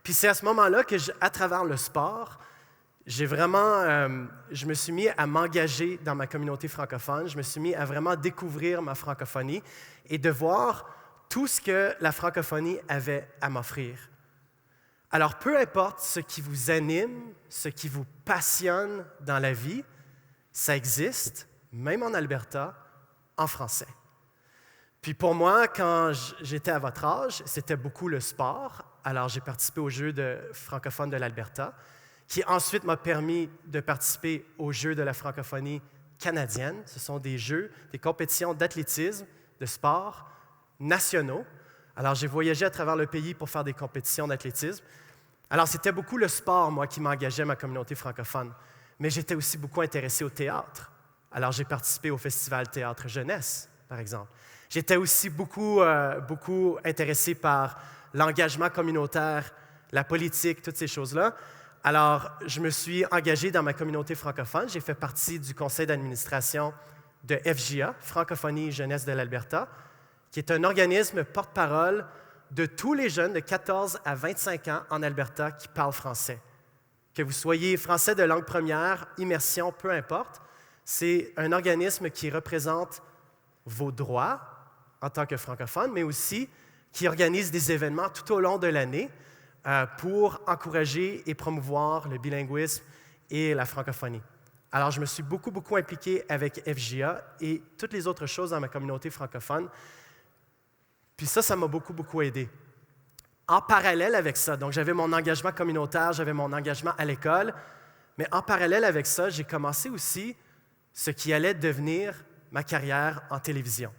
Puis c'est à ce moment-là que, à travers le sport, je me suis mis à m'engager dans ma communauté francophone. Je me suis mis à vraiment découvrir ma francophonie et de voir tout ce que la francophonie avait à m'offrir. Alors, peu importe ce qui vous anime, ce qui vous passionne dans la vie, ça existe, même en Alberta, en français. Puis pour moi, quand j'étais à votre âge, c'était beaucoup le sport. Alors, j'ai participé aux Jeux francophones de l'Alberta, qui ensuite m'a permis de participer aux Jeux de la francophonie canadienne. Ce sont des jeux, des compétitions d'athlétisme, de sport nationaux. Alors, j'ai voyagé à travers le pays pour faire des compétitions d'athlétisme. Alors, c'était beaucoup le sport, moi, qui m'engageait ma communauté francophone. Mais j'étais aussi beaucoup intéressé au théâtre. Alors, j'ai participé au Festival Théâtre Jeunesse, par exemple. J'étais aussi beaucoup intéressé par l'engagement communautaire, la politique, toutes ces choses-là. Alors, je me suis engagé dans ma communauté francophone. J'ai fait partie du conseil d'administration de FJA, Francophonie Jeunesse de l'Alberta, qui est un organisme porte-parole de tous les jeunes de 14 à 25 ans en Alberta qui parlent français. Que vous soyez français de langue première, immersion, peu importe, c'est un organisme qui représente vos droits en tant que francophone, mais aussi qui organise des événements tout au long de l'année pour encourager et promouvoir le bilinguisme et la francophonie. Alors, je me suis beaucoup impliqué avec FJA et toutes les autres choses dans ma communauté francophone. Puis ça m'a beaucoup aidé. En parallèle avec ça, donc j'avais mon engagement communautaire, j'avais mon engagement à l'école, mais en parallèle avec ça, j'ai commencé aussi ce qui allait devenir ma carrière en télévision.